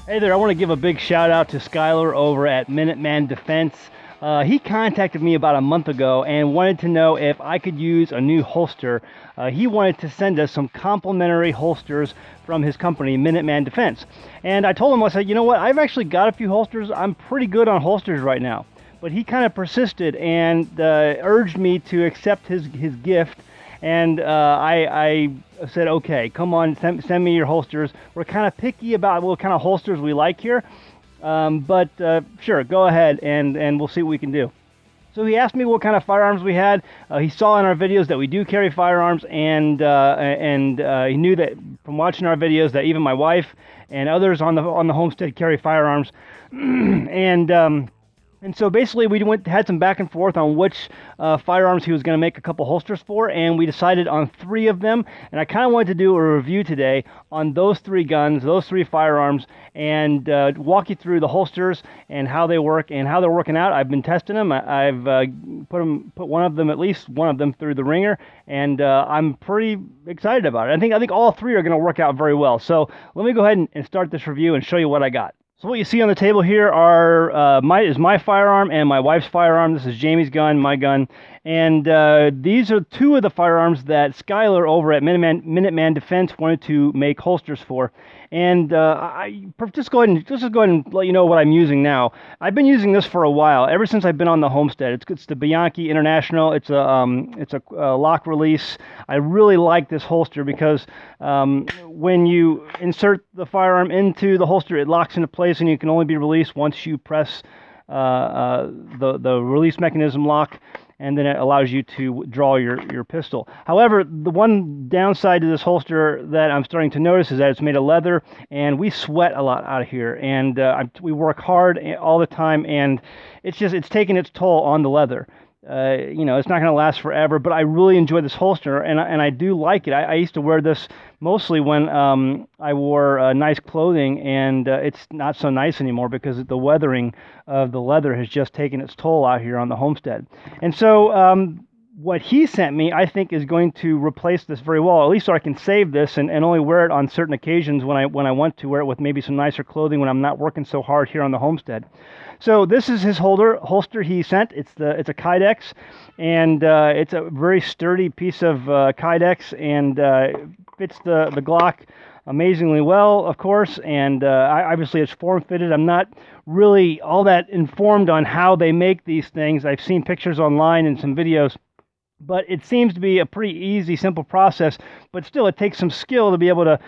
Hey there, I want to give a big shout out to Skylar over at Minuteman Defense. He contacted me about a month ago and wanted to know if I could use a new holster. He wanted to send us some complimentary holsters from his company, Minuteman Defense. And I told him, I said, you know what, I've actually got a few holsters. I'm pretty good on holsters right now. But he kind of persisted and urged me to accept his gift. And I said, okay, come on, send me your holsters. We're kind of picky about what kind of holsters we like here, but sure, go ahead and we'll see what we can do. So he asked me what kind of firearms we had. He saw in our videos that we do carry firearms, and he knew that from watching our videos that even my wife and others on the homestead carry firearms, and so basically we had some back and forth on which firearms he was going to make a couple holsters for, and we decided on 3 of them. And I kind of wanted to do a review today on those 3 guns, those 3 firearms, and walk you through the holsters and how they work and how they're working out. I've been testing them. I've put one of them, at least one of them, through the ringer, and I'm pretty excited about it. I think all 3 are going to work out very well. So let me go ahead and start this review and show you what I got. So what you see on the table here are my firearm and my wife's firearm. This is Jamie's gun, my gun, and these are 2 of the firearms that Skylar over at Minuteman Defense wanted to make holsters for. And just go ahead and let you know what I'm using now. I've been using this for a while, ever since I've been on the Homestead. It's the Bianchi International. It's a lock release. I really like this holster because when you insert the firearm into the holster, it locks into place, and you can only be released once you press the release mechanism lock, and then it allows you to draw your pistol. However, the one downside to this holster that I'm starting to notice is that it's made of leather, and we sweat a lot out here, and we work hard all the time, and it's taking its toll on the leather. It's not going to last forever, but I really enjoy this holster, and I do like it. I used to wear this mostly when I wore nice clothing, and it's not so nice anymore because the weathering of the leather has just taken its toll out here on the Homestead. And so what he sent me, I think, is going to replace this very well, at least so I can save this and only wear it on certain occasions when I want to wear it with maybe some nicer clothing when I'm not working so hard here on the Homestead. So this is his holster he sent. It's a Kydex, and it's a very sturdy piece of Kydex, and fits the Glock amazingly well, of course, and obviously it's form-fitted. I'm not really all that informed on how they make these things. I've seen pictures online and some videos, but it seems to be a pretty easy, simple process. But still, it takes some skill to be able to,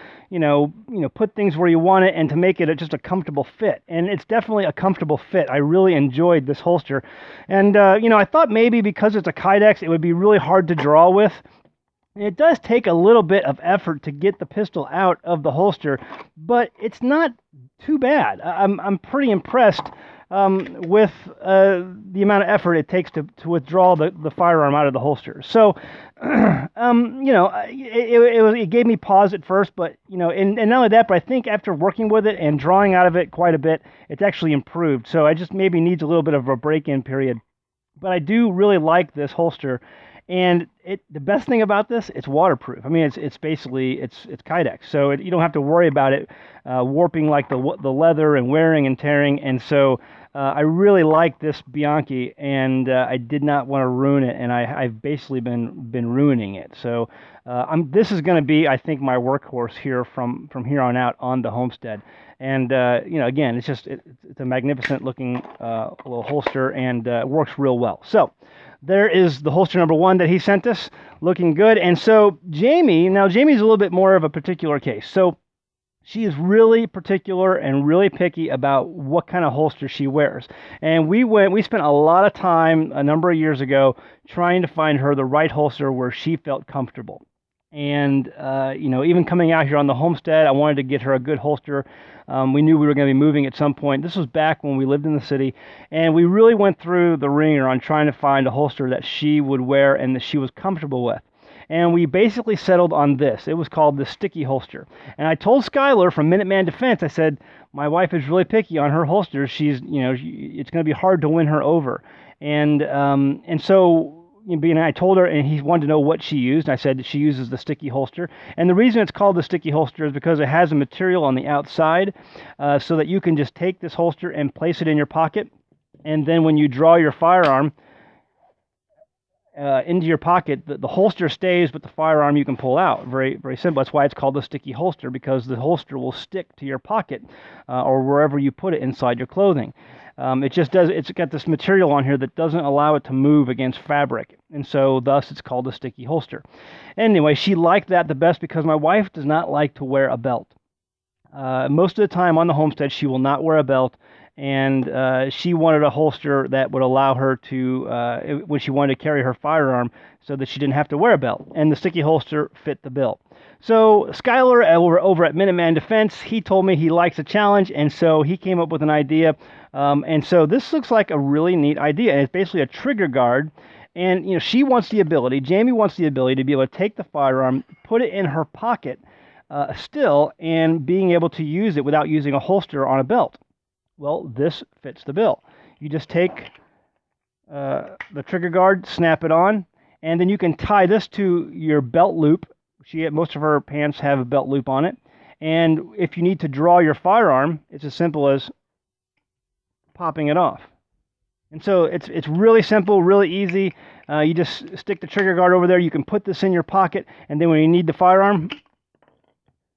put things where you want it and to make it just a comfortable fit. And it's definitely a comfortable fit. I really enjoyed this holster, and I thought maybe because it's a Kydex, it would be really hard to draw with. It does take a little bit of effort to get the pistol out of the holster, but it's not too bad. I'm pretty impressed with the amount of effort it takes to withdraw the firearm out of the holster. So, it gave me pause at first, but, and not only that, but I think after working with it and drawing out of it quite a bit, it's actually improved. So I just maybe needs a little bit of a break-in period. But I do really like this holster. And the best thing about this, it's waterproof. I mean, it's basically Kydex, so you don't have to worry about it warping like the leather and wearing and tearing. And so I really like this Bianchi, and I did not want to ruin it, and I've basically been ruining it. So this is going to be, I think, my workhorse here from here on out on the Homestead. And again, it's a magnificent looking little holster, and it works real well. So there is the holster number 1 that he sent us, looking good. And so Jamie's a little bit more of a particular case. So she is really particular and really picky about what kind of holster she wears. And we spent a lot of time a number of years ago trying to find her the right holster where she felt comfortable. And, even coming out here on the Homestead, I wanted to get her a good holster. We knew we were going to be moving at some point. This was back when we lived in the city, and we really went through the ringer on trying to find a holster that she would wear and that she was comfortable with. And we basically settled on this. It was called the Sticky holster. And I told Skylar from Minuteman Defense, I said, my wife is really picky on her holsters. It's going to be hard to win her over. And so I told her, and he wanted to know what she used. I said she uses the sticky holster. And the reason it's called the sticky holster is because it has a material on the outside so that you can just take this holster and place it in your pocket. And then when you draw your firearm into your pocket, the holster stays, but the firearm you can pull out. Very, very simple. That's why it's called the sticky holster, because the holster will stick to your pocket or wherever you put it inside your clothing. It's got this material on here that doesn't allow it to move against fabric, and so thus it's called a sticky holster. Anyway, she liked that the best because my wife does not like to wear a belt. Most of the time on the Homestead, she will not wear a belt, and she wanted a holster that would allow her to, when she wanted to carry her firearm, so that she didn't have to wear a belt, and the sticky holster fit the bill. So Skylar over at Minuteman Defense, he told me he likes a challenge, and so he came up with an idea. And so this looks like a really neat idea, and it's basically a trigger guard. And she wants the ability, Jamie wants the ability to be able to take the firearm, put it in her pocket still, and being able to use it without using a holster on a belt. Well, this fits the bill. You just take the trigger guard, snap it on, and then you can tie this to your belt loop. Most of her pants have a belt loop on it. And if you need to draw your firearm, it's as simple as popping it off. And so it's really simple, really easy. You just stick the trigger guard over there. You can put this in your pocket, and then when you need the firearm,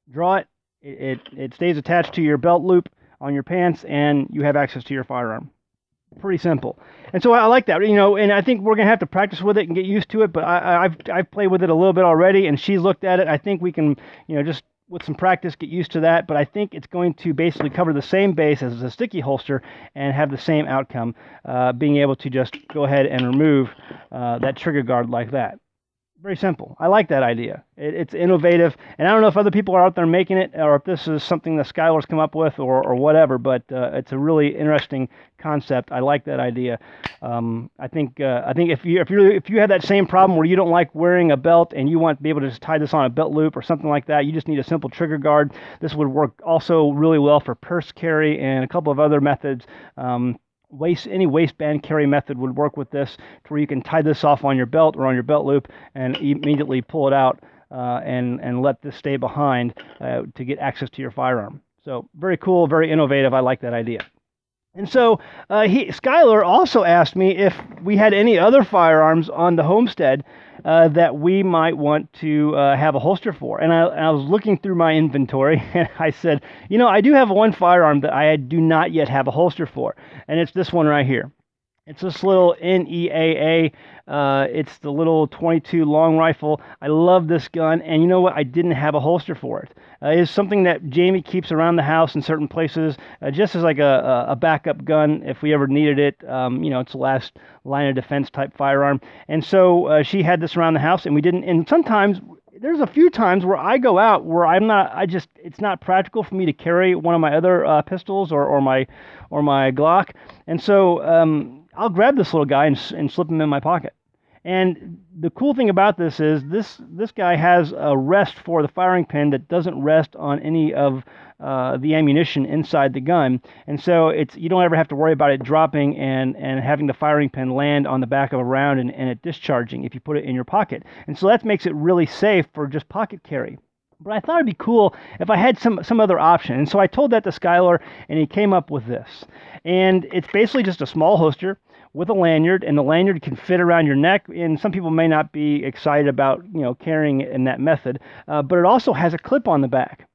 draw it. It stays attached to your belt loop on your pants, and you have access to your firearm. Pretty simple. And so I like that, and I think we're going to have to practice with it and get used to it, but I've played with it a little bit already, and she's looked at it. I think we can, just with some practice, get used to that, but I think it's going to basically cover the same base as a sticky holster and have the same outcome, being able to just go ahead and remove that trigger guard like that. Very simple. I like that idea. It's innovative, and I don't know if other people are out there making it, or if this is something that Skylar's come up with, or whatever. But it's a really interesting concept. I like that idea. I think if you have that same problem where you don't like wearing a belt and you want to be able to just tie this on a belt loop or something like that, you just need a simple trigger guard. This would work also really well for purse carry and a couple of other methods. Any waistband carry method would work with this, to where you can tie this off on your belt or on your belt loop and immediately pull it out and let this stay behind to get access to your firearm. So very cool, very innovative. I like that idea. And so Skylar also asked me if we had any other firearms on the Homestead that we might want to have a holster for. And I was looking through my inventory, and I said, I do have one firearm that I do not yet have a holster for, and it's this one right here. It's this little NEAA. It's the little 22 long rifle. I love this gun, and you know what? I didn't have a holster for it. It's something that Jamie keeps around the house in certain places, just as like a backup gun if we ever needed it. It's the last line of defense type firearm, and so she had this around the house, and we didn't. And sometimes there's a few times where I go out where it's not practical for me to carry one of my other pistols or my Glock, and so I'll grab this little guy and slip him in my pocket. And the cool thing about this is this guy has a rest for the firing pin that doesn't rest on any of the ammunition inside the gun, and so you don't ever have to worry about it dropping and having the firing pin land on the back of a round and it discharging if you put it in your pocket. And so that makes it really safe for just pocket carry. But I thought it'd be cool if I had some other option. And so I told that to Skylar, and he came up with this. And it's basically just a small holster with a lanyard, and the lanyard can fit around your neck. And some people may not be excited about carrying it in that method, but it also has a clip on the back.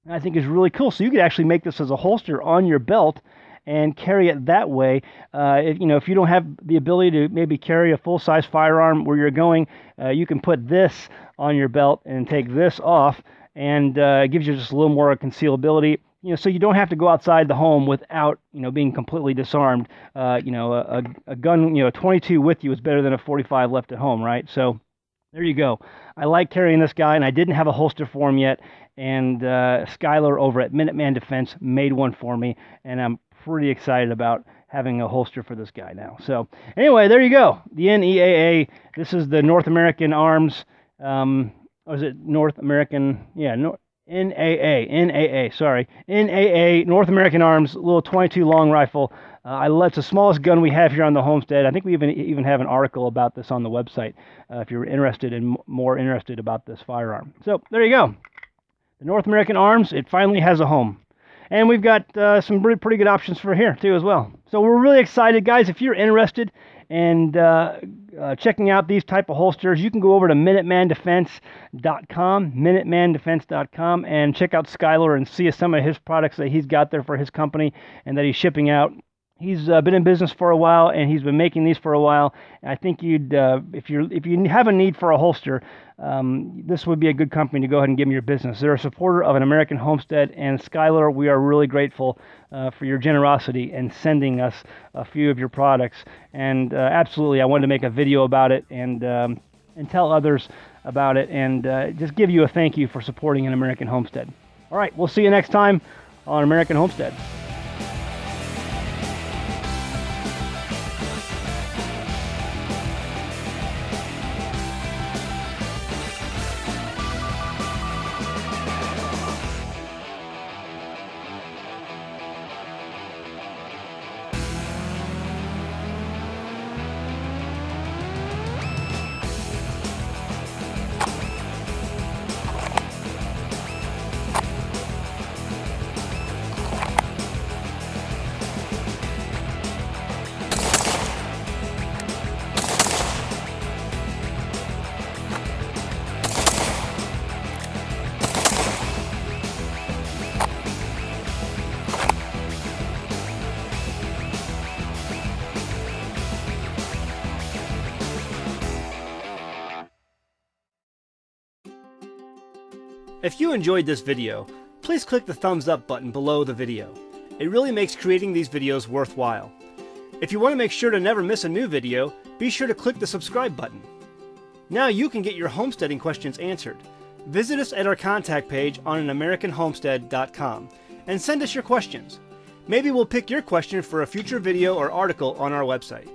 And I think is really cool. So you could actually make this as a holster on your belt and carry it that way. If you don't have the ability to maybe carry a full-size firearm where you're going, you can put this on your belt and take this off, and it gives you just a little more concealability. So you don't have to go outside the home without, being completely disarmed. A gun, a 22 with you is better than a 45 left at home, right? So there you go. I like carrying this guy, and I didn't have a holster for him yet, and Skylar over at Minuteman Defense made one for me, and I'm pretty excited about having a holster for this guy now. So anyway, there you go. The NEAA. This is the North American Arms. Or is it North American? Yeah, NAA, sorry. NAA, North American Arms, little 22 long rifle. It's the smallest gun we have here on the homestead. I think we even have an article about this on the website if you're interested and more interested about this firearm. So there you go. The North American Arms, it finally has a home. And we've got some pretty good options for here too as well. So we're really excited, guys. If you're interested in checking out these type of holsters, you can go over to minutemandefense.com, and check out Skylar and see some of his products that he's got there for his company and that he's shipping out. He's been in business for a while, and he's been making these for a while. And I think if you have a need for a holster, this would be a good company to go ahead and give him your business. They're a supporter of an American Homestead, and Skylar, we are really grateful for your generosity in sending us a few of your products. And absolutely, I wanted to make a video about it and tell others about it, and just give you a thank you for supporting an American Homestead. All right, we'll see you next time on American Homestead. If you enjoyed this video, please click the thumbs up button below the video. It really makes creating these videos worthwhile. If you want to make sure to never miss a new video, be sure to click the subscribe button. Now you can get your homesteading questions answered. Visit us at our contact page on AnAmericanHomestead.com and send us your questions. Maybe we'll pick your question for a future video or article on our website.